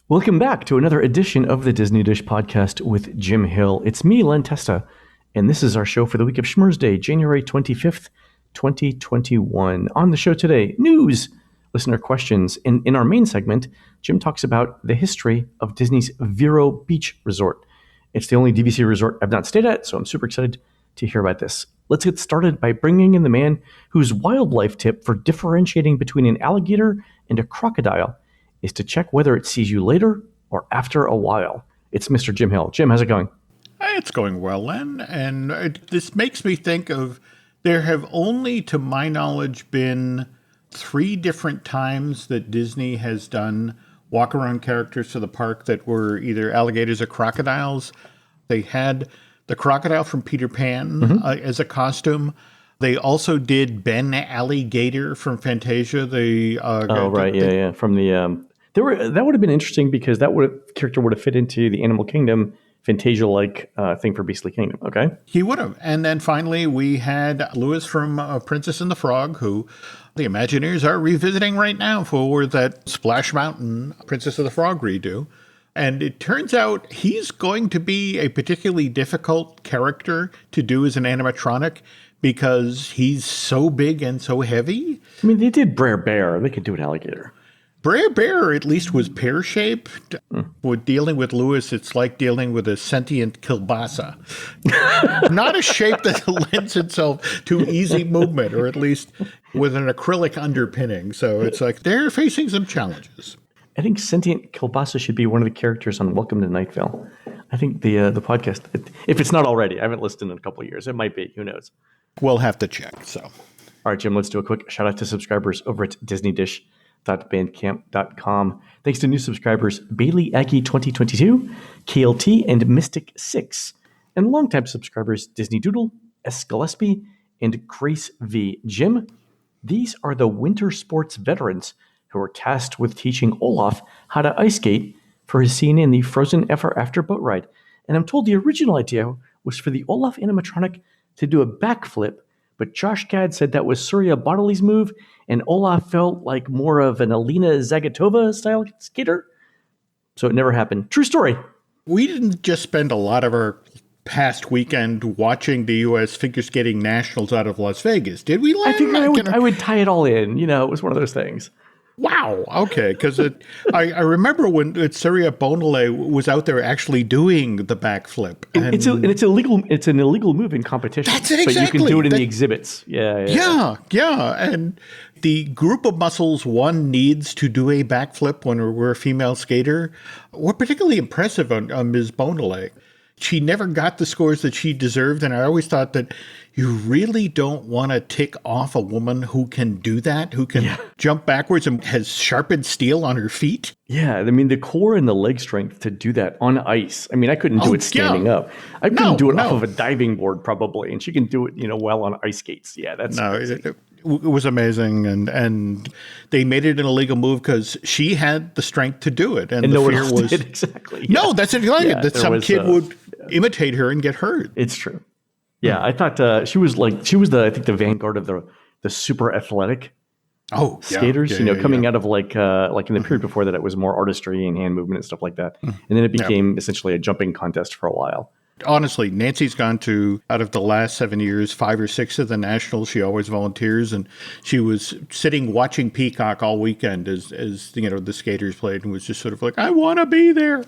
Welcome back to another edition of the Disney Dish Podcast with Jim Hill. It's me, Len Testa, and this is our show for the week of Schmurz Day, January 25th, 2021. On the show today, news, listener questions, and in our main segment, Jim talks about the history of Disney's Vero Beach Resort. It's the only DVC resort I've not stayed at, so I'm super excited to hear about this. Let's get started by bringing in the man whose wildlife tip for differentiating between an alligator and a crocodile is to check whether it sees you later or after a while. It's Mr. Jim Hill. Jim, how's it going? It's going well, Len. And this makes me think of, there have only, to my knowledge, been 3 different times that Disney has done walk-around characters to the park that were either alligators or crocodiles. They had the crocodile from Peter Pan as a costume. They also did Ben Alligator from Fantasia. From the that would have been interesting because character would have fit into the Animal Kingdom Fantasia-like thing for Beastly Kingdom. Okay, he would have. And then finally, we had Louis from Princess and the Frog, who the Imagineers are revisiting right now for that Splash Mountain Princess of the Frog redo. And it turns out he's going to be a particularly difficult character to do as an animatronic because he's so big and so heavy. I mean, they did Brer Bear. They could do an alligator. Brer Bear at least was pear-shaped. With dealing with Louis, it's like dealing with a sentient kielbasa. Not a shape that lends itself to easy movement, or at least with an acrylic underpinning. So it's like they're facing some challenges. I think sentient kielbasa should be one of the characters on Welcome to Night Vale. I think the podcast, if it's not already, I haven't listened in a couple of years. It might be. Who knows? We'll have to check. So, all right, Jim, let's do a quick shout out to subscribers over at DisneyDish.bandcamp.com. Thanks to new subscribers Bailey Aggie 2022, KLT, and Mystic 6, and longtime subscribers Disney Doodle, S. Gillespie, and Grace V. Jim, these are the winter sports veterans who were tasked with teaching Olaf how to ice skate for his scene in the Frozen Ever After boat ride. And I'm told the original idea was for the Olaf animatronic to do a backflip, but Josh Gad said that was Surya Bodley's move, and Olaf felt like more of an Alina Zagatova style skater. So it never happened. True story. We didn't just spend a lot of our past weekend watching the U.S. Figure Skating Nationals out of Las Vegas, did we? I think I would tie it all in. You know, it was one of those things. Wow. Okay. Because I remember when Surya Bodley was out there actually doing the backflip. And it's illegal. It's an illegal move in competition. That's it, exactly. But you can do it in the exhibits. Yeah. And the group of muscles one needs to do a backflip when we're a female skater were particularly impressive on Ms. Bodley. She never got the scores that she deserved, and I always thought that you really don't want to tick off a woman who can do that, who can jump backwards and has sharpened steel on her feet. Yeah, I mean, the core and the leg strength to do that on ice. I mean, I couldn't do it standing up. I couldn't do it off of a diving board probably, and she can do it, well, on ice skates. Yeah, that's it was amazing, and they made it an illegal move because she had the strength to do it, and the no fear one else was did, exactly. No, that's exactly it. That some kid would imitate her and get hurt. It's true. Yeah, I thought she was the vanguard of the super athletic skaters. Coming out of like in the period before that, it was more artistry and hand movement and stuff like that, and then it became essentially a jumping contest for a while. Honestly, Nancy's gone to, out of the last 7 years, 5 or 6 of the Nationals. She always volunteers, and she was sitting watching Peacock all weekend as the skaters played, and was just sort of like, I want to be there.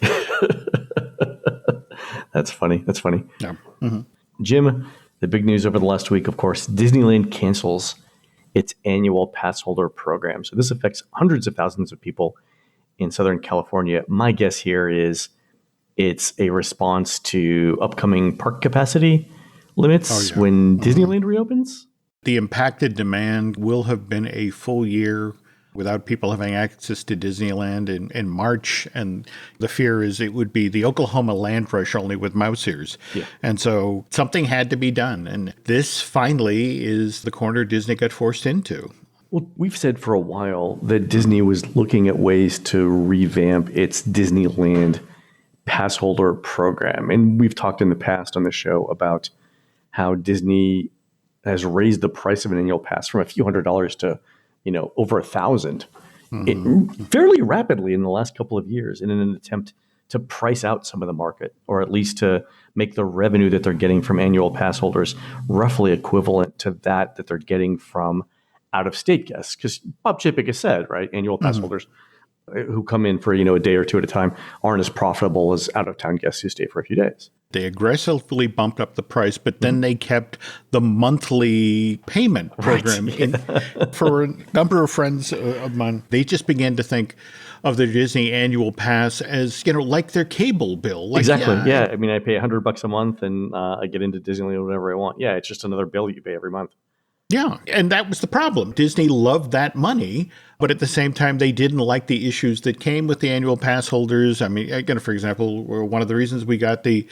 That's funny. Yeah. Mm-hmm. Jim, the big news over the last week, of course, Disneyland cancels its annual pass holder program. So this affects hundreds of thousands of people in Southern California. My guess here is it's a response to upcoming park capacity limits when Disneyland reopens. The impacted demand will have been a full year without people having access to Disneyland in March. And the fear is it would be the Oklahoma land rush only with mouse ears. Yeah. And so something had to be done. And this finally is the corner Disney got forced into. Well, we've said for a while that Disney was looking at ways to revamp its Disneyland pass holder program. And we've talked in the past on the show about how Disney has raised the price of an annual pass from a few $100s to, over $1,000. fairly rapidly in the last couple of years in an attempt to price out some of the market, or at least to make the revenue that they're getting from annual pass holders roughly equivalent to that they're getting from out-of-state guests. Because Bob Chapek has said, right, annual pass holders who come in for a day or two at a time aren't as profitable as out-of-town guests who stay for a few days. They aggressively bumped up the price, but then they kept the monthly payment program. For a number of friends of mine, they just began to think of their Disney annual pass as, like their cable bill. Like, exactly. Yeah. I mean, I pay $100 a month and I get into Disneyland whenever I want. Yeah. It's just another bill you pay every month. Yeah. And that was the problem. Disney loved that money, but at the same time, they didn't like the issues that came with the annual pass holders. I mean, again, for example, one of the reasons we got the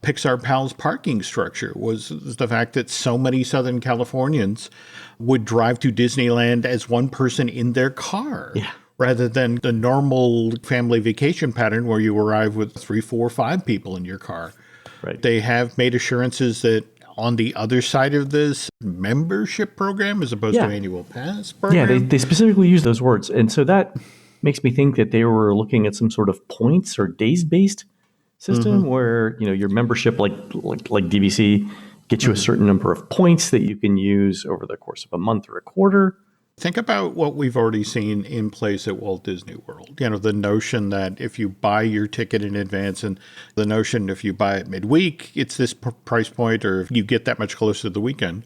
Pixar Pals parking structure was the fact that so many Southern Californians would drive to Disneyland as one person in their car. Yeah. Rather than the normal family vacation pattern where you arrive with 3, 4, 5 people in your car. Right. They have made assurances that on the other side of this membership program as opposed to annual pass program. Yeah, they specifically use those words. And so that makes me think that they were looking at some sort of points or days-based system where, your membership like DVC gets you a certain number of points that you can use over the course of a month or a quarter. Think about what we've already seen in place at Walt Disney World. The notion that if you buy your ticket in advance, and the notion if you buy it midweek, it's this price point, or if you get that much closer to the weekend.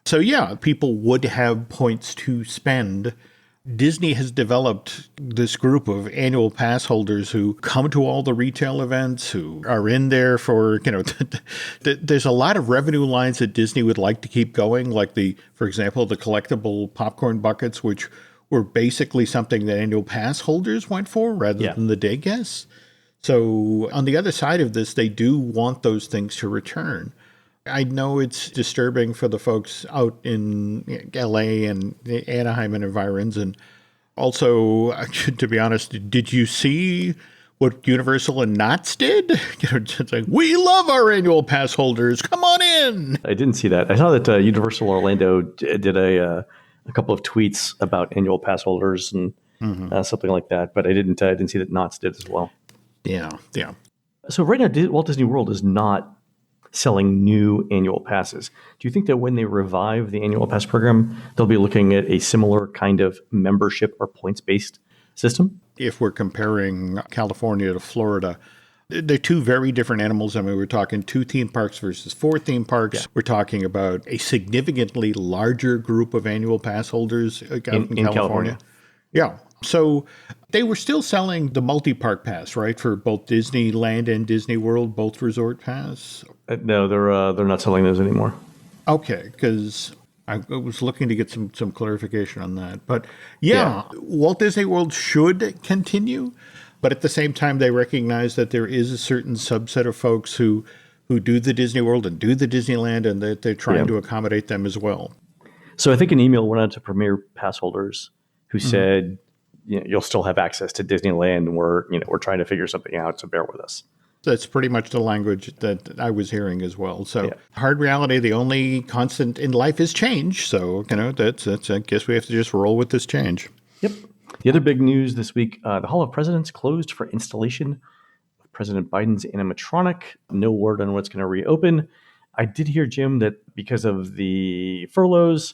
So yeah, people would have points to spend. Disney has developed this group of annual pass holders who come to all the retail events, who are in there for, there's a lot of revenue lines that Disney would like to keep going, like for example, the collectible popcorn buckets, which were basically something that annual pass holders went for rather than the day guests. So on the other side of this, they do want those things to return. I know it's disturbing for the folks out in LA and Anaheim and environs. And also, to be honest, did you see what Universal and Knott's did? It's like, we love our annual pass holders. Come on in. I didn't see that. I saw that Universal Orlando did a couple of tweets about annual pass holders and something like that. But I didn't see that Knott's did as well. Yeah. So right now, Walt Disney World is not selling new annual passes. Do you think that when they revive the annual pass program, they'll be looking at a similar kind of membership or points-based system? If we're comparing California to Florida, they're two very different animals. I mean, we're talking 2 theme parks versus 4 theme parks. Yeah. We're talking about a significantly larger group of annual pass holders in California. Yeah. So they were still selling the multi-park pass, right, for both Disneyland and Disney World, both resort pass? No, they're not selling those anymore. Okay, because I was looking to get some clarification on that. But yeah, Walt Disney World should continue, but at the same time, they recognize that there is a certain subset of folks who do the Disney World and do the Disneyland, and that they're trying to accommodate them as well. So I think an email went out to Premier pass holders who said, you'll still have access to Disneyland. We're trying to figure something out, so bear with us. That's pretty much the language that I was hearing as well. So hard reality, the only constant in life is change. So, that's I guess we have to just roll with this change. Yep. The other big news this week, the Hall of Presidents closed for installation of President Biden's animatronic. No word on what's going to reopen. I did hear, Jim, that because of the furloughs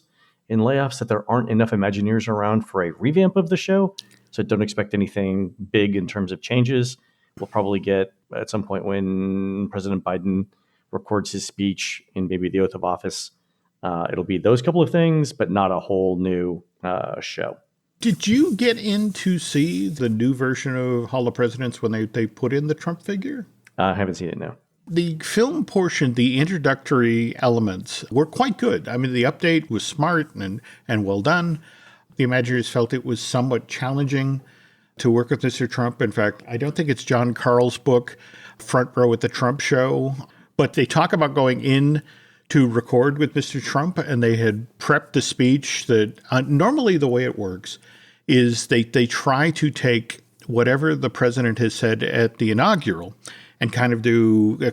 and layoffs, that there aren't enough Imagineers around for a revamp of the show. So don't expect anything big in terms of changes. We'll probably get at some point when President Biden records his speech and maybe the oath of office, it'll be those couple of things, but not a whole new show. Did you get in to see the new version of Hall of Presidents when they put in the Trump figure? I haven't seen it, no. The film portion, the introductory elements were quite good. I mean, the update was smart and well done. The Imagineers felt it was somewhat challenging to work with Mr. Trump. In fact, I don't think it's John Carl's book, Front Row at the Trump Show, but they talk about going in to record with Mr. Trump, and they had prepped the speech that normally the way it works is they try to take whatever the president has said at the inaugural and kind of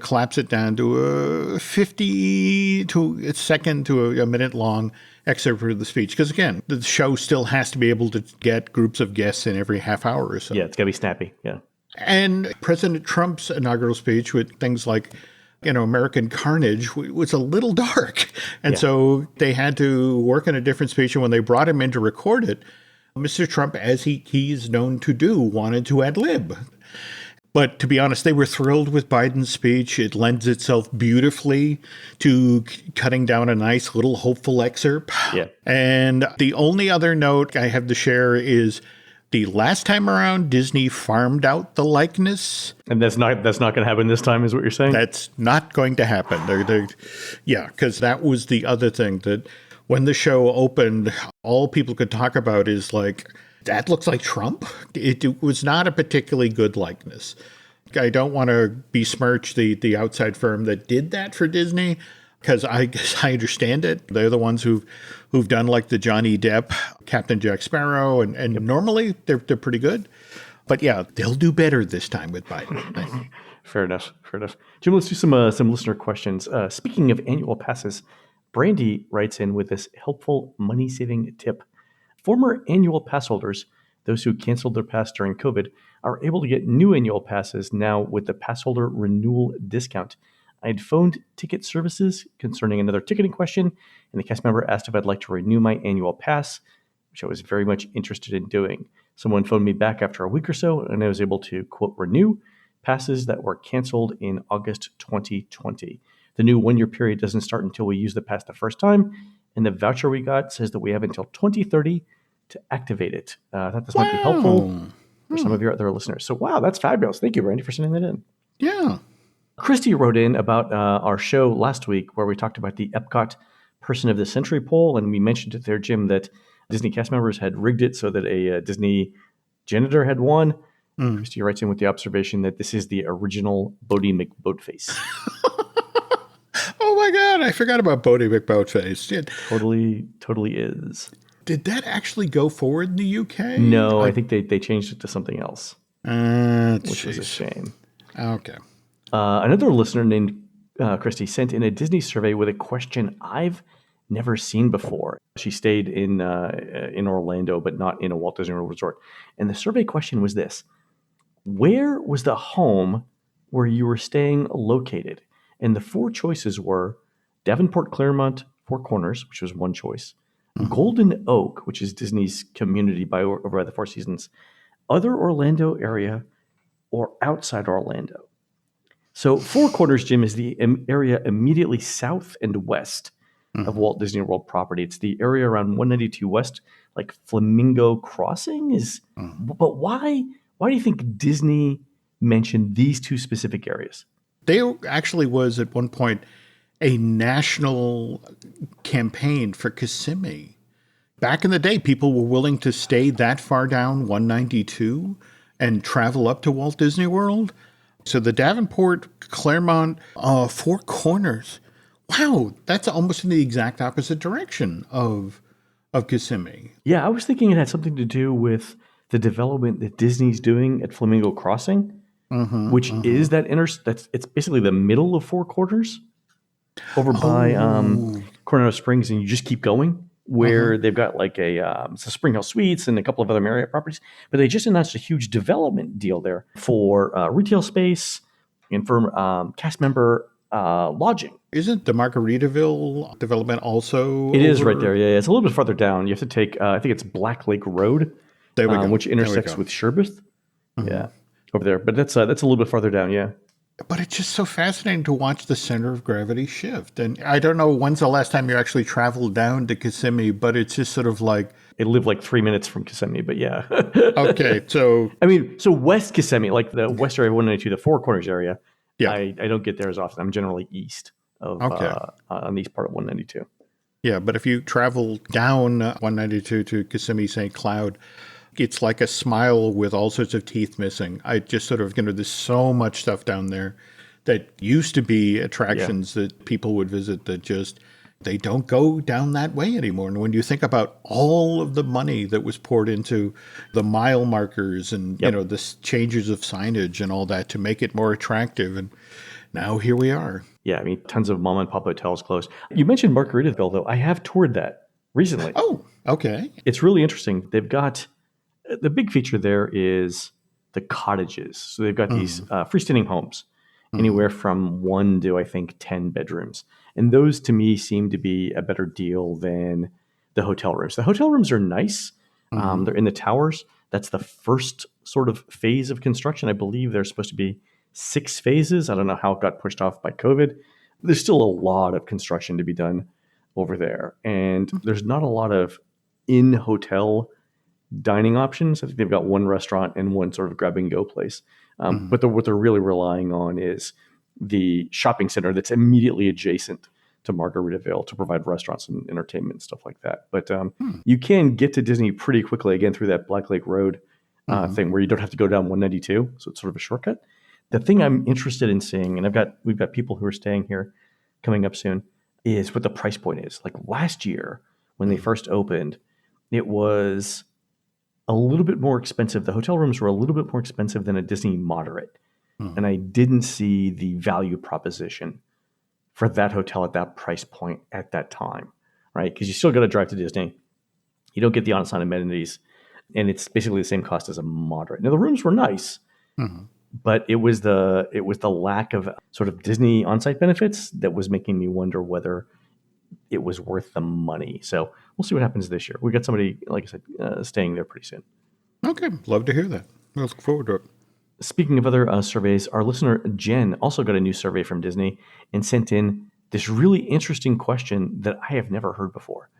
collapse it down to a 50 to a second to a minute long excerpt of the speech. Because again, the show still has to be able to get groups of guests in every half hour or so. Yeah, it's got to be snappy. Yeah. And President Trump's inaugural speech with things like, American carnage was a little dark. And so they had to work on a different speech. And when they brought him in to record it, Mr. Trump, as he's known to do, wanted to ad lib. But to be honest, they were thrilled with Biden's speech. It lends itself beautifully to cutting down a nice little hopeful excerpt. Yeah. And the only other note I have to share is the last time around, Disney farmed out the likeness. And that's not going to happen this time, is what you're saying? That's not going to happen. Because that was the other thing, that when the show opened, all people could talk about is like, that looks like Trump. It was not a particularly good likeness. I don't want to besmirch the outside firm that did that for Disney, because I understand it. They're the ones who've done like the Johnny Depp, Captain Jack Sparrow, and normally they're pretty good. But yeah, they'll do better this time with Biden. Fair enough. Jim, let's do some listener questions. Speaking of annual passes, Brandy writes in with this helpful money-saving tip. Former annual pass holders, those who canceled their pass during COVID, are able to get new annual passes now with the pass holder renewal discount. I had phoned ticket services concerning another ticketing question, and the cast member asked if I'd like to renew my annual pass, which I was very much interested in doing. Someone phoned me back after a week or so, and I was able to, quote, renew passes that were canceled in August 2020. The new one-year period doesn't start until we use the pass the first time, and the voucher we got says that we have until 2030 to activate it. I thought this might be helpful for some of your other listeners. So, wow, that's fabulous. Thank you, Brandy, for sending that in. Yeah. Christy wrote in about our show last week where we talked about the Epcot Person of the Century poll, and we mentioned it there, Jim, that Disney cast members had rigged it so that a Disney janitor had won. Christy writes in with the observation that this is the original Bodie McBoatface. Oh my God, I forgot about Bodie McBoatface. Totally is. Did that actually go forward in the UK? No, I think they changed it to something else, which was a shame. Okay. Another listener named Christy sent in a Disney survey with a question I've never seen before. She stayed in Orlando, but not in a Walt Disney World resort. And the survey question was this: where was the home where you were staying located? And the four choices were Davenport Claremont, Four Corners, which was one choice, Golden Oak, which is Disney's community over by the Four Seasons, other Orlando area, or outside Orlando. So Four Corners, Jim, is the area immediately south and west of Walt Disney World property. It's the area around 192 West, like Flamingo Crossing is. But why do you think Disney mentioned these two specific areas? There actually was at one point a national campaign for Kissimmee. Back in the day, people were willing to stay that far down 192 and travel up to Walt Disney World. So the Davenport, Claremont, Four Corners. Wow, that's almost in the exact opposite direction of Kissimmee. Yeah, I was thinking it had something to do with the development that Disney's doing at Flamingo Crossing, which is it's basically the middle of Four Corners over by Coronado Springs, and you just keep going where they've got like a Spring Hill Suites and a couple of other Marriott properties. But they just announced a huge development deal there for retail space and for cast member lodging. Isn't the Margaritaville development also? It is right there. Yeah, it's a little bit farther down. You have to take, I think it's Black Lake Road, there we go. Which intersects with Sherbeth. Yeah, over there. But that's a little bit farther down. Yeah. But it's just so fascinating to watch the center of gravity shift. And I don't know when's the last time you actually traveled down to Kissimmee, but it's just sort of like... It lived like 3 minutes from Kissimmee, but yeah. Okay, so... I mean, so West Kissimmee, like the west area of 192, the Four Corners area, yeah. I don't get there as often. I'm generally east of on the east part of 192. Yeah, but if you travel down 192 to Kissimmee St. Cloud, it's like a smile with all sorts of teeth missing. I just sort of, there's so much stuff down there that used to be attractions that people would visit that just, they don't go down that way anymore. And when you think about all of the money that was poured into the mile markers and, the changes of signage and all that to make it more attractive. And now here we are. Yeah, I mean, tons of mom and pop hotels closed. You mentioned Margaritaville, though. I have toured that. recently. Oh, okay. It's really interesting. They've got the big feature there is the cottages. So they've got these freestanding homes, anywhere from 1 to, I think, 10 bedrooms. And those to me seem to be a better deal than the hotel rooms. The hotel rooms are nice. They're in the towers. That's the first sort of phase of construction. I believe there's supposed to be 6 phases. I don't know how it got pushed off by COVID. There's still a lot of construction to be done over there. And there's not a lot of in-hotel dining options. I think they've got one restaurant and one sort of grab and go place. But what they're really relying on is the shopping center that's immediately adjacent to Margaritaville to provide restaurants and entertainment and stuff like that. But you can get to Disney pretty quickly, again, through that Black Lake Road thing where you don't have to go down 192. So it's sort of a shortcut. The thing I'm interested in seeing, and we've got people who are staying here coming up soon, is what the price point is. Like last year when they first opened, it was a little bit more expensive. The hotel rooms were a little bit more expensive than a Disney moderate. And I didn't see the value proposition for that hotel at that price point at that time, right? Because you still got to drive to Disney. You don't get the on-site amenities, and it's basically the same cost as a moderate. Now the rooms were nice, but it was the lack of sort of Disney on-site benefits that was making me wonder whether it was worth the money. So we'll see what happens this year. We got somebody, like I said, staying there pretty soon. Okay, love to hear that. We'll look forward to it. Speaking of other surveys, our listener Jen also got a new survey from Disney and sent in this really interesting question that I have never heard before.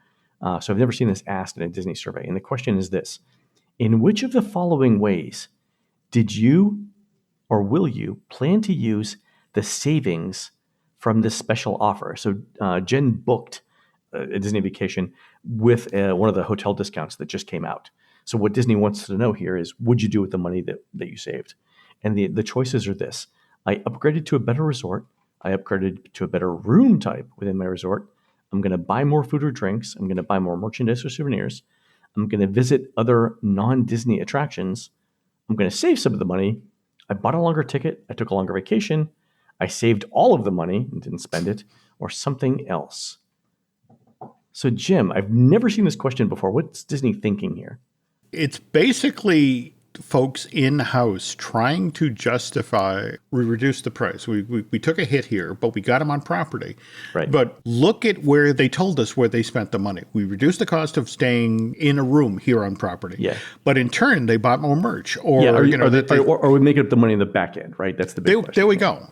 So I've never seen this asked in a Disney survey. And the question is this: in which of the following ways did you or will you plan to use the savings from this special offer? So Jen booked a Disney vacation with one of the hotel discounts that just came out. So what Disney wants to know here is, would you do with the money that you saved? And the choices are this: I upgraded to a better resort. I upgraded to a better room type within my resort. I'm going to buy more food or drinks. I'm going to buy more merchandise or souvenirs. I'm going to visit other non-Disney attractions. I'm going to save some of the money. I bought a longer ticket. I took a longer vacation. I saved all of the money and didn't spend it, or something else. So Jim, I've never seen this question before. What's Disney thinking here? It's basically folks in-house trying to justify, we reduced the price. We took a hit here, but we got them on property. Right. But look at where they told us where they spent the money. We reduced the cost of staying in a room here on property. Yeah. But in turn, they bought more merch. Or, or we make up the money in the back end, right? That's the big question.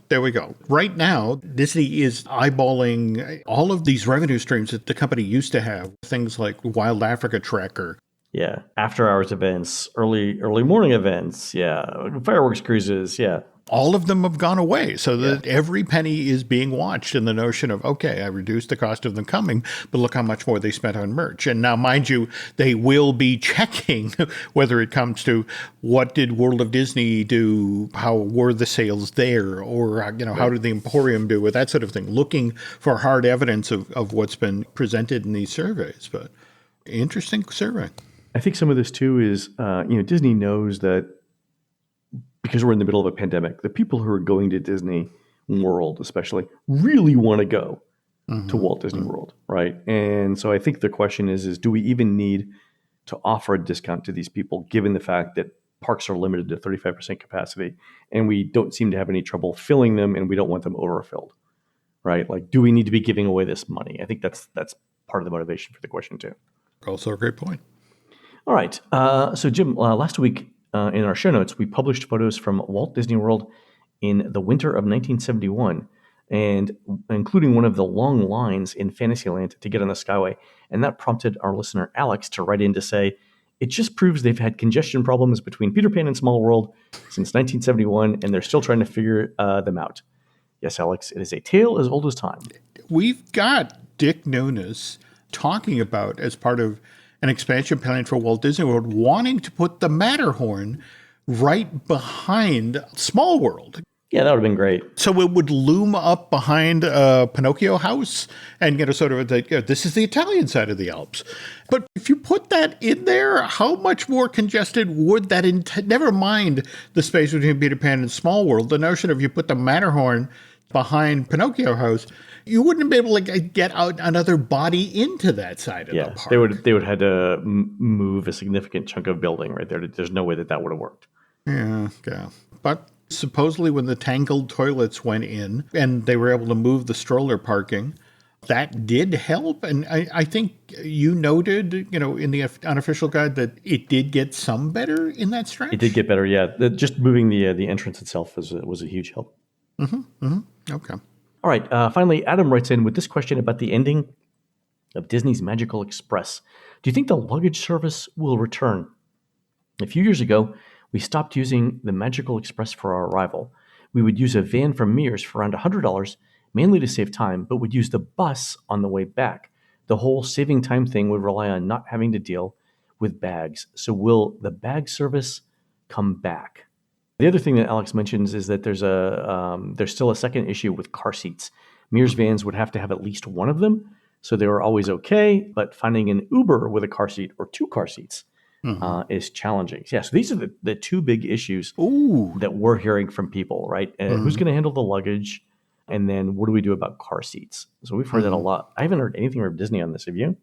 There we go. Right now, Disney is eyeballing all of these revenue streams that the company used to have. Things like Wild Africa Tracker. Yeah, after hours events, early morning events, fireworks cruises, All of them have gone away, so that every penny is being watched in the notion of, okay, I reduced the cost of them coming, but look how much more they spent on merch. And now, mind you, they will be checking whether it comes to what did World of Disney do, how were the sales there, or how did the Emporium do with that sort of thing, looking for hard evidence of what's been presented in these surveys. But interesting survey. I think some of this too is, Disney knows that because we're in the middle of a pandemic, the people who are going to Disney World, especially, really want to go to Walt Disney World, right? And so I think the question is do we even need to offer a discount to these people, given the fact that parks are limited to 35% capacity, and we don't seem to have any trouble filling them, and we don't want them overfilled, right? Like, do we need to be giving away this money? I think that's part of the motivation for the question too. Also a great point. All right. So, Jim, last week in our show notes, we published photos from Walt Disney World in the winter of 1971, and including one of the long lines in Fantasyland to get on the Skyway. And that prompted our listener, Alex, to write in to say, it just proves they've had congestion problems between Peter Pan and Small World since 1971, and they're still trying to figure them out. Yes, Alex, it is a tale as old as time. We've got Dick Nunes talking about, as part of an expansion plan for Walt Disney World, wanting to put the Matterhorn right behind Small World. Yeah, that would have been great. So it would loom up behind Pinocchio House and sort of this is the Italian side of the Alps. But if you put that in there, how much more congested would that, never mind the space between Peter Pan and Small World, the notion of you put the Matterhorn behind Pinocchio House, you wouldn't be able to get out another body into that side of the park. They would have to move a significant chunk of building right there. There's no way that would have worked. Yeah. But supposedly when the tangled toilets went in and they were able to move the stroller parking, that did help. And I think you noted, in the unofficial guide that it did get some better in that stretch. It did get better, yeah. Just moving the entrance itself was a huge help. Okay. All right. Finally, Adam writes in with this question about the ending of Disney's Magical Express. Do you think the luggage service will return? A few years ago, we stopped using the Magical Express for our arrival. We would use a van from Mears for around $100, mainly to save time, but would use the bus on the way back. The whole saving time thing would rely on not having to deal with bags. So will the bag service come back? The other thing that Alex mentions is that there's still a second issue with car seats. Mears vans would have to have at least one of them, so they were always okay, but finding an Uber with a car seat or two car seats is challenging. Yeah, so these are the two big issues that we're hearing from people, right? Who's going to handle the luggage? And then what do we do about car seats? So we've heard that a lot. I haven't heard anything from Disney on this. Have you?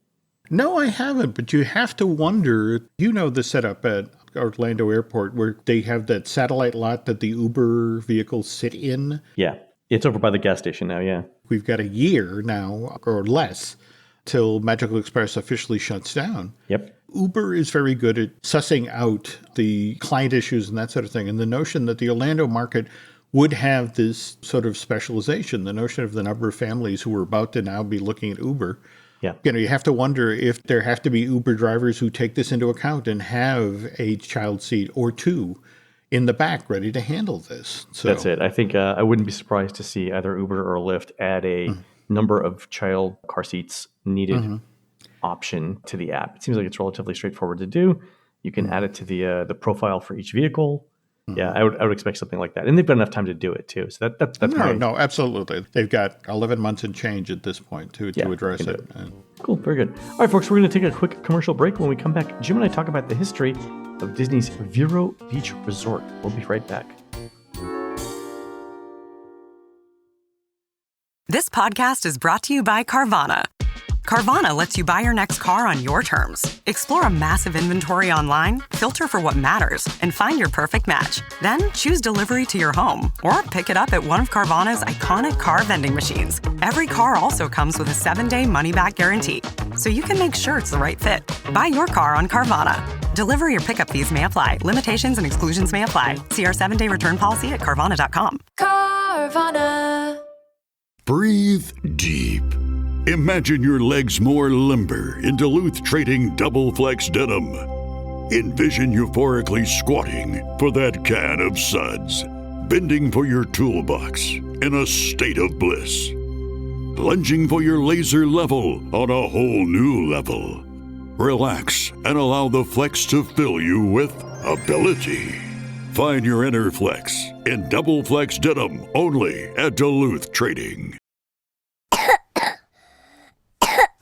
No, I haven't. But you have to wonder, the setup at Orlando Airport where they have that satellite lot that the Uber vehicles sit in. Yeah, it's over by the gas station now, yeah. We've got a year now or less till Magical Express officially shuts down. Yep. Uber is very good at sussing out the client issues and that sort of thing. And the notion that the Orlando market would have this sort of specialization, the notion of the number of families who are about to now be looking at Uber. Yeah. You have to wonder if there have to be Uber drivers who take this into account and have a child seat or two in the back ready to handle this. So that's it. I think I wouldn't be surprised to see either Uber or Lyft add a number of child car seats needed option to the app. It seems like it's relatively straightforward to do. You can add it to the profile for each vehicle. Yeah, I would expect something like that. And they've got enough time to do it, too. So that's No, absolutely. They've got 11 months and change at this point to address it. Cool, very good. All right, folks, we're going to take a quick commercial break. When we come back, Jim and I talk about the history of Disney's Vero Beach Resort. We'll be right back. This podcast is brought to you by Carvana. Carvana lets you buy your next car on your terms. Explore a massive inventory online, filter for what matters, and find your perfect match. Then choose delivery to your home or pick it up at one of Carvana's iconic car vending machines. Every car also comes with a 7-day money-back guarantee, so you can make sure it's the right fit. Buy your car on Carvana. Delivery or pickup fees may apply. Limitations and exclusions may apply. See our 7-day return policy at Carvana.com. Carvana. Breathe deep. Imagine your legs more limber in Duluth Trading Double Flex Denim. Envision euphorically squatting for that can of suds, bending for your toolbox in a state of bliss, lunging for your laser level on a whole new level. Relax and allow the flex to fill you with ability. Find your inner flex in Double Flex Denim only at Duluth Trading.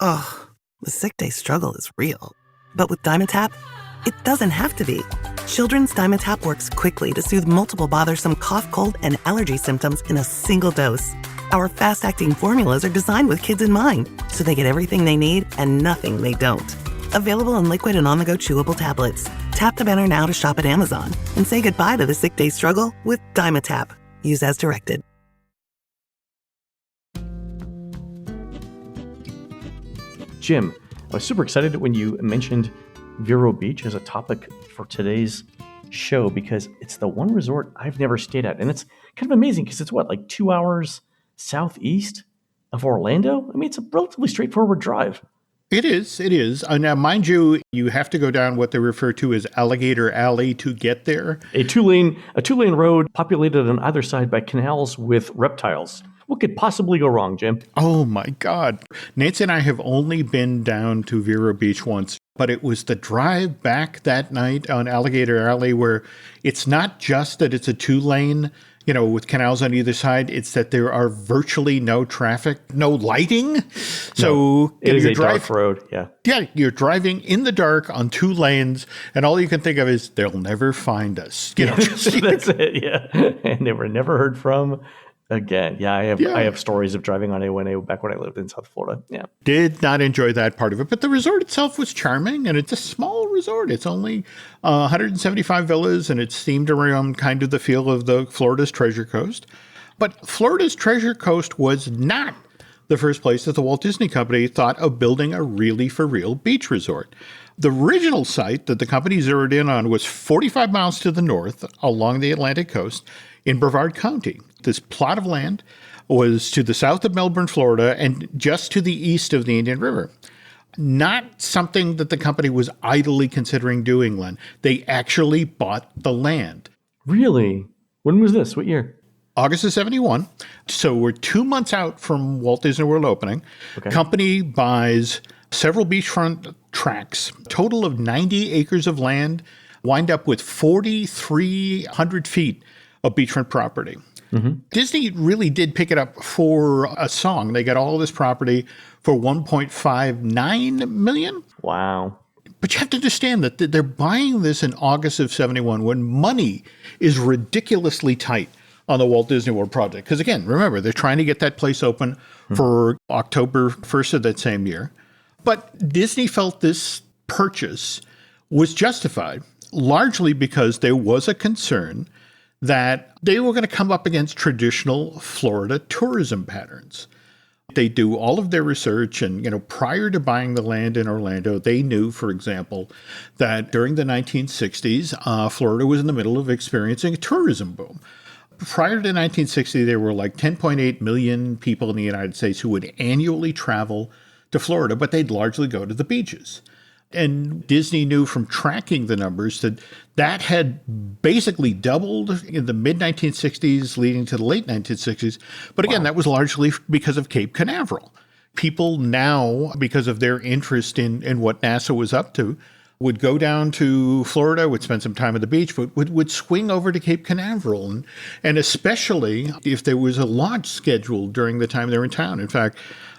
Ugh, the sick day struggle is real. But with Dimetapp, it doesn't have to be. Children's Dimetapp works quickly to soothe multiple bothersome cough, cold, and allergy symptoms in a single dose. Our fast-acting formulas are designed with kids in mind, so they get everything they need and nothing they don't. Available in liquid and on-the-go chewable tablets. Tap the banner now to shop at Amazon and say goodbye to the sick day struggle with Dimetapp. Use as directed. Jim, I was super excited when you mentioned Vero Beach as a topic for today's show because it's the one resort I've never stayed at. And it's kind of amazing because it's like 2 hours southeast of Orlando? I mean, it's a relatively straightforward drive. It is. Now, mind you, you have to go down what they refer to as Alligator Alley to get there. A two-lane road populated on either side by canals with reptiles. What could possibly go wrong, Jim? Oh, my God. Nancy and I have only been down to Vero Beach once, but it was the drive back that night on Alligator Alley where it's not just that it's a 2-lane, with canals on either side. It's that there are virtually no traffic, no lighting. So it is a dark road. Yeah. Yeah. You're driving in the dark on 2 lanes and all you can think of is they'll never find us. That's it. Yeah. And they were never heard from. Again, yeah, I have stories of driving on A1A back when I lived in South Florida. Yeah. Did not enjoy that part of it, but the resort itself was charming, and it's a small resort. It's only 175 villas, and it's themed around kind of the feel of the Florida's Treasure Coast. But Florida's Treasure Coast was not the first place that the Walt Disney Company thought of building a really for real beach resort. The original site that the company zeroed in on was 45 miles to the north along the Atlantic coast in Brevard County. This plot of land was to the south of Melbourne, Florida, and just to the east of the Indian River. Not something that the company was idly considering doing, Len. They actually bought the land. Really? When was this? What year? August of 71. So we're 2 months out from Walt Disney World opening. Okay. Company buys several beachfront tracts, total of 90 acres of land, wind up with 4,300 feet of beachfront property. Mm-hmm. Disney really did pick it up for a song. They got all of this property for $1.59 million. Wow. But you have to understand that they're buying this in August of 71 when money is ridiculously tight on the Walt Disney World project. Because again, remember, they're trying to get that place open for October 1st of that same year. But Disney felt this purchase was justified, largely because there was a concern that they were going to come up against traditional Florida tourism patterns. They do all of their research, and prior to buying the land in Orlando, they knew, for example, that during the 1960s, Florida was in the middle of experiencing a tourism boom. Prior to 1960, there were like 10.8 million people in the United States who would annually travel to Florida, but they'd largely go to the beaches. And Disney knew from tracking the numbers that had basically doubled in the mid-1960s, leading to the late 1960s. But again, that was largely because of Cape Canaveral. People now, because of their interest in what NASA was up to, would go down to Florida, would spend some time at the beach, but would swing over to Cape Canaveral. And especially if there was a launch scheduled during the time they were in town. In fact,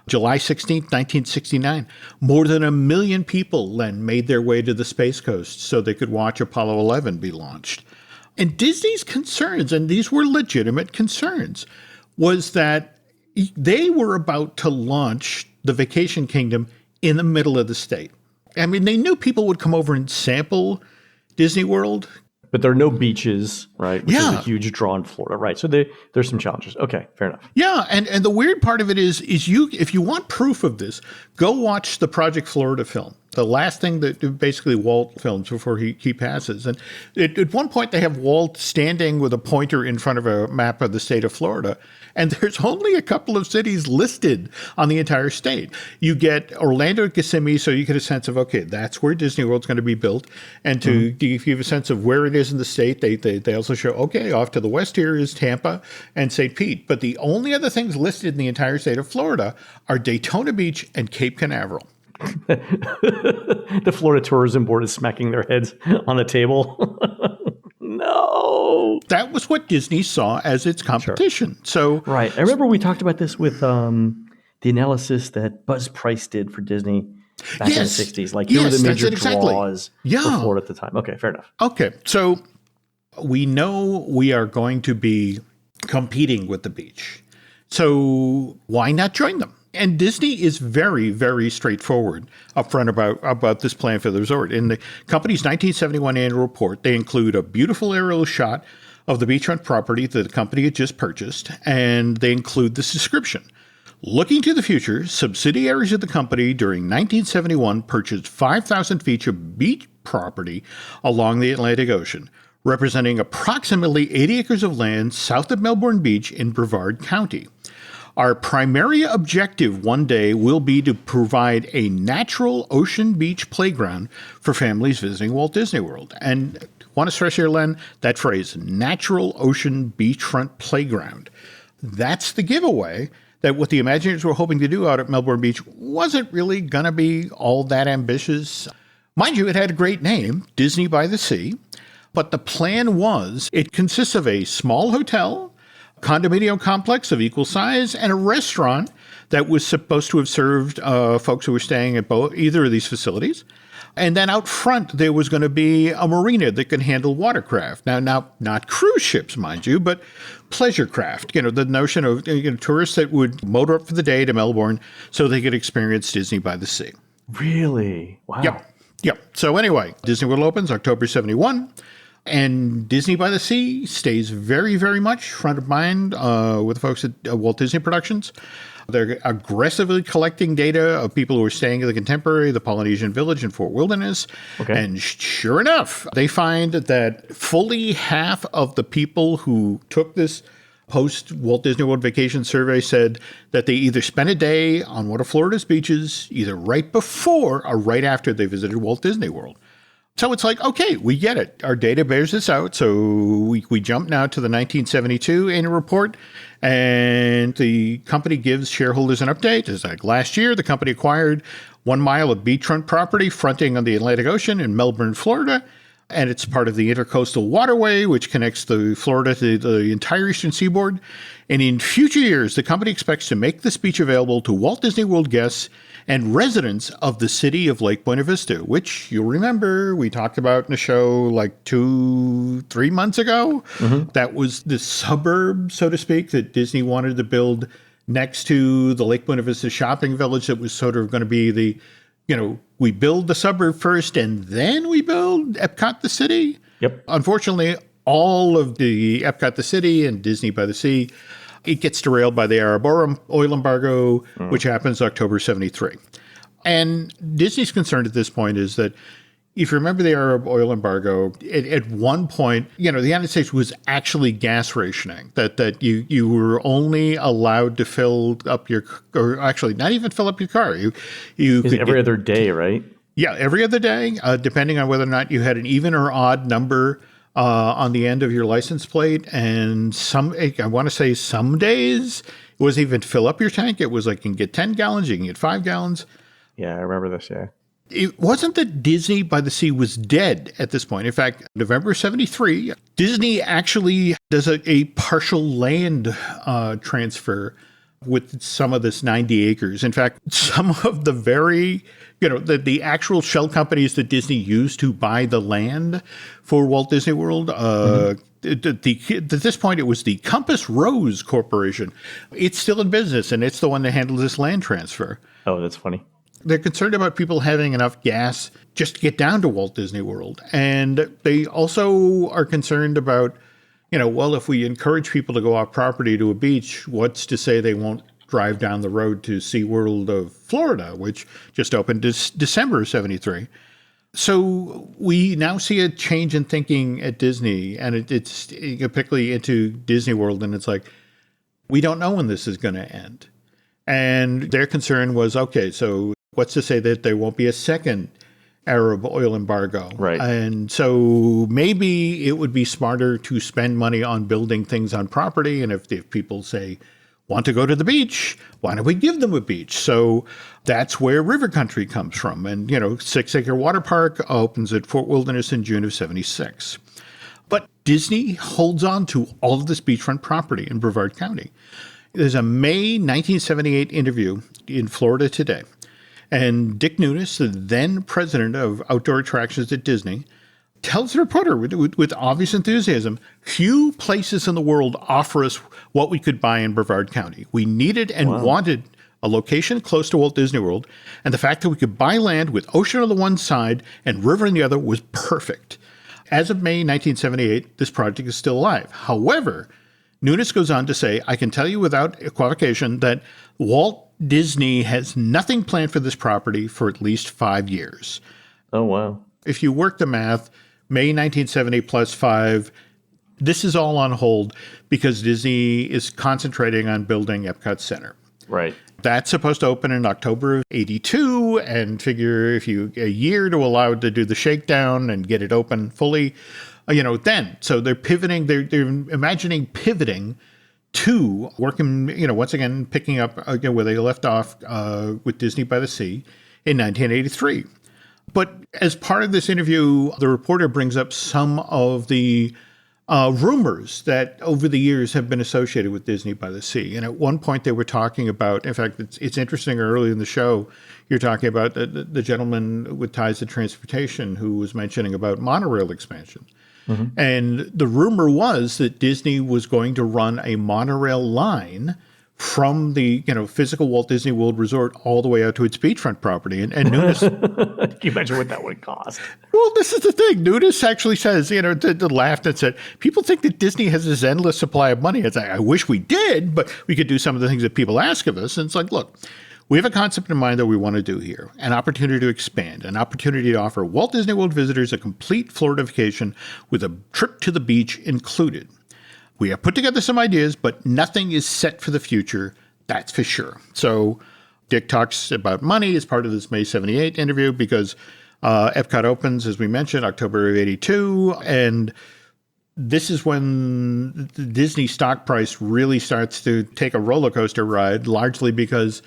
July 16th, 1969, more than 1 million people then made their way to the Space Coast so they could watch Apollo 11 be launched. And Disney's concerns, and these were legitimate concerns, was that they were about to launch the Vacation Kingdom in the middle of the state. I mean, they knew people would come over and sample Disney World. But there are no beaches, right? Which is a huge draw in Florida, right? So there's some challenges. Okay, fair enough. Yeah, and the weird part of it is if you want proof of this, go watch the Project Florida film, the last thing that basically Walt films before he passes. And at one point, they have Walt standing with a pointer in front of a map of the state of Florida, and there's only a couple of cities listed on the entire state. You get Orlando and Kissimmee, so you get a sense of, okay, that's where Disney World's going to be built. And to give you a sense of where it is in the state, they also show, okay, off to the west here is Tampa and St. Pete. But the only other things listed in the entire state of Florida are Daytona Beach and Cape Canaveral. The Florida Tourism Board is smacking their heads on the table. No. That was what Disney saw as its competition. Sure. So right. I remember we talked about this with the analysis that Buzz Price did for Disney back in the 60s. Like, here were the major draws for Florida at the time. Okay, fair enough. Okay, so we know we are going to be competing with the beach. So why not join them? And Disney is very, very straightforward upfront about this plan for the resort. In the company's 1971 annual report, they include a beautiful aerial shot of the beachfront property that the company had just purchased, and they include this description. Looking to the future, subsidiaries of the company during 1971 purchased 5,000 feet of beach property along the Atlantic Ocean, representing approximately 80 acres of land south of Melbourne Beach in Brevard County. Our primary objective one day will be to provide a natural ocean beach playground for families visiting Walt Disney World. And I want to stress here, Len, that phrase, natural ocean beachfront playground. That's the giveaway that what the Imagineers were hoping to do out at Melbourne Beach wasn't really going to be all that ambitious. Mind you, it had a great name, Disney by the Sea. But the plan was it consists of a small hotel, condominium complex of equal size, and a restaurant that was supposed to have served folks who were staying at either of these facilities. And then out front, there was going to be a marina that could handle watercraft. Now, not cruise ships, mind you, but pleasure craft. The notion of tourists that would motor up for the day to Melbourne so they could experience Disney by the Sea. Really? Wow. Yep. So anyway, Disney World opens October 71. And Disney by the Sea stays very, very much front of mind with the folks at Walt Disney Productions. They're aggressively collecting data of people who are staying at the Contemporary, the Polynesian Village, and Fort Wilderness. Okay. And sure enough, they find that fully half of the people who took this post-Walt Disney World Vacation survey said that they either spent a day on one of Florida's beaches, either right before or right after they visited Walt Disney World. So it's like, okay, we get it. Our data bears this out. So we jump now to the 1972 annual report, and the company gives shareholders an update. It's like last year, the company acquired 1 mile of beachfront property fronting on the Atlantic Ocean in Melbourne, Florida. And it's part of the Intercoastal Waterway, which connects the Florida to the entire eastern seaboard. And in future years, the company expects to make this beach available to Walt Disney World guests and residents of the city of Lake Buena Vista, which you'll remember we talked about in a show like 2-3 months ago. Mm-hmm. That was the suburb, so to speak, that Disney wanted to build next to the Lake Buena Vista shopping village that was sort of going to be the, we build the suburb first and then we build Epcot the city. Yep. Unfortunately, all of the Epcot the city and Disney by the Sea, it gets derailed by the Arab oil embargo, which happens October 73. And Disney's concern at this point is that if you remember the Arab oil embargo, at one point, the United States was actually gas rationing, that you were only allowed to fill up or actually not even fill up your car. You could every other day, right? Yeah, every other day, depending on whether or not you had an even or odd number on the end of your license plate. And I want to say some days it wasn't even fill up your tank. It was like you can get 10 gallons, you can get 5 gallons. Yeah, I remember this, yeah. It wasn't that Disney by the Sea was dead at this point. In fact, November 73, Disney actually does a partial land transfer with some of this 90 acres. In fact, some of the the actual shell companies that Disney used to buy the land for Walt Disney World, at this point, it was the Compass Rose Corporation. It's still in business, and it's the one that handles this land transfer. Oh, that's funny. They're concerned about people having enough gas just to get down to Walt Disney World. And they also are concerned about, if we encourage people to go off property to a beach, what's to say they won't drive down the road to SeaWorld of Florida, which just opened December 73. So we now see a change in thinking at Disney, and it's particularly into Disney World, and it's like, we don't know when this is going to end. And their concern was, okay, so what's to say that there won't be a second Arab oil embargo? Right. And so maybe it would be smarter to spend money on building things on property. And if people say, want to go to the beach, why don't we give them a beach? So that's where River Country comes from. And, 6 Acre Water Park opens at Fort Wilderness in June of 76. But Disney holds on to all of this beachfront property in Brevard County. There's a May 1978 interview in Florida Today. And Dick Nunes, the then president of outdoor attractions at Disney, tells the reporter with obvious enthusiasm, few places in the world offer us what we could buy in Brevard County. We needed and wanted a location close to Walt Disney World, and the fact that we could buy land with ocean on the one side and river on the other was perfect. As of May 1978, this project is still alive. However, Nunes goes on to say, I can tell you without equivocation that Walt Disney has nothing planned for this property for at least 5 years. Oh, wow. If you work the math, May 1970 plus 5, this is all on hold because Disney is concentrating on building Epcot Center. Right. That's supposed to open in October of 82, and figure if you a year to allow it to do the shakedown and get it open fully, then. So they're pivoting, they're imagining pivoting to working, once again, picking up where they left off with Disney by the Sea in 1983. But as part of this interview, the reporter brings up some of the rumors that over the years have been associated with Disney by the Sea. And at one point they were talking about, in fact, it's interesting, early in the show, you're talking about the gentleman with ties to transportation who was mentioning about monorail expansion. Mm-hmm. And the rumor was that Disney was going to run a monorail line from the physical Walt Disney World Resort all the way out to its beachfront property. And Nunes... Can you imagine what that would cost? Well, this is the thing. Nunes actually says, to laugh and said, people think that Disney has this endless supply of money. It's like, I wish we did, but we could do some of the things that people ask of us. And it's like, look, we have a concept in mind that we want to do here, an opportunity to expand, an opportunity to offer Walt Disney World visitors a complete Florida vacation with a trip to the beach included. We have put together some ideas, but nothing is set for the future, that's for sure. So Dick talks about money as part of this May 78 interview because Epcot opens, as we mentioned, October of 82. And this is when the Disney stock price really starts to take a roller coaster ride, largely because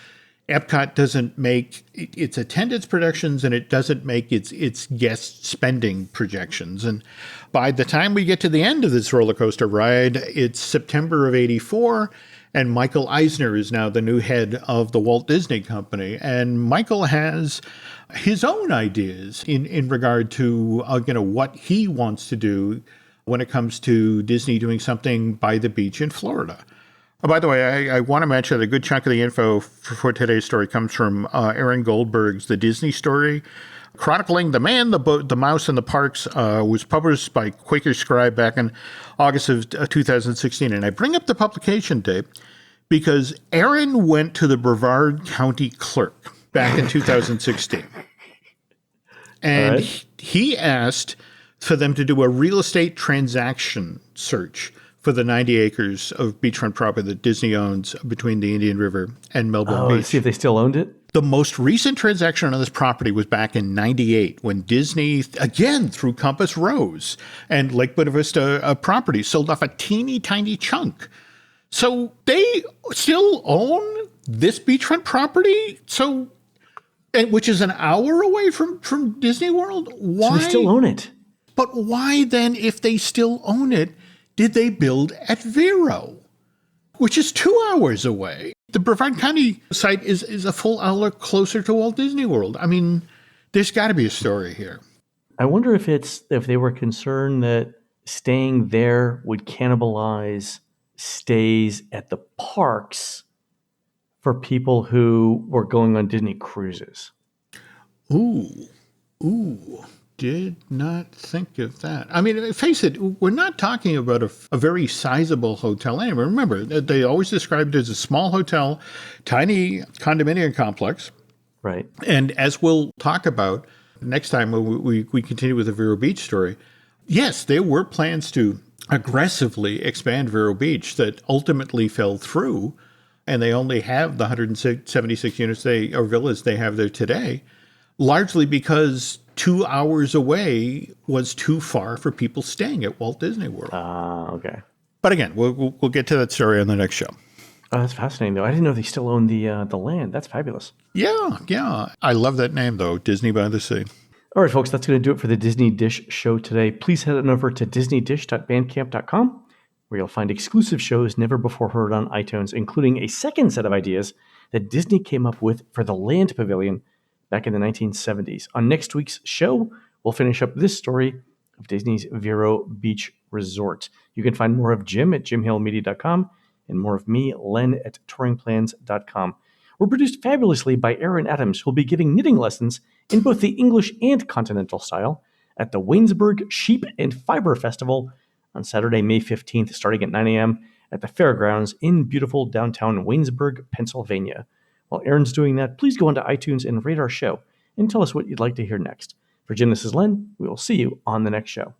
Epcot doesn't make its attendance projections and it doesn't make its guest spending projections. And by the time we get to the end of this roller coaster ride, it's September of 84, and Michael Eisner is now the new head of the Walt Disney Company. And Michael has his own ideas in regard to what he wants to do when it comes to Disney doing something by the beach in Florida. Oh, by the way, I want to mention that a good chunk of the info for today's story comes from Aaron Goldberg's The Disney Story, chronicling the man, the boat, the mouse, and the parks, was published by Quaker Scribe back in August of 2016. And I bring up the publication date because Aaron went to the Brevard County clerk back in 2016. And right. He asked for them to do a real estate transaction search for the 90 acres of beachfront property that Disney owns between the Indian River and Melbourne Beach. To see if they still owned it? The most recent transaction on this property was back in 98 when Disney, again, through Compass Rose and Lake Buena Vista property, sold off a teeny tiny chunk. So they still own this beachfront property? Which is an hour away from Disney World? Why? So they still own it. But why then, if they still own it, did they build at Vero, which is 2 hours away? The Brevard County site is a full hour closer to Walt Disney World. I mean, there's got to be a story here. I wonder if they were concerned that staying there would cannibalize stays at the parks for people who were going on Disney cruises. Ooh. Did not think of that. I mean, face it, we're not talking about a very sizable hotel anymore. Remember, they always described it as a small hotel, tiny condominium complex. Right. And as we'll talk about next time when we continue with the Vero Beach story, yes, there were plans to aggressively expand Vero Beach that ultimately fell through, and they only have the 176 units or villas they have there today, largely because 2 hours away was too far for people staying at Walt Disney World. Okay. But again, we'll get to that story on the next show. Oh, that's fascinating, though. I didn't know they still own the land. That's fabulous. Yeah. I love that name, though, Disney by the Sea. All right, folks, that's going to do it for the Disney Dish show today. Please head on over to disneydish.bandcamp.com, where you'll find exclusive shows never before heard on iTunes, including a second set of ideas that Disney came up with for the Land Pavilion back in the 1970s. On next week's show, we'll finish up this story of Disney's Vero Beach Resort. You can find more of Jim at jimhillmedia.com and more of me, Len, at touringplans.com. We're produced fabulously by Aaron Adams, who will be giving knitting lessons in both the English and continental style at the Waynesburg Sheep and Fiber Festival on Saturday, May 15th, starting at 9 a.m. at the Fairgrounds in beautiful downtown Waynesburg, Pennsylvania. While Aaron's doing that, please go onto iTunes and rate our show and tell us what you'd like to hear next. For Jim, this is Len. We will see you on the next show.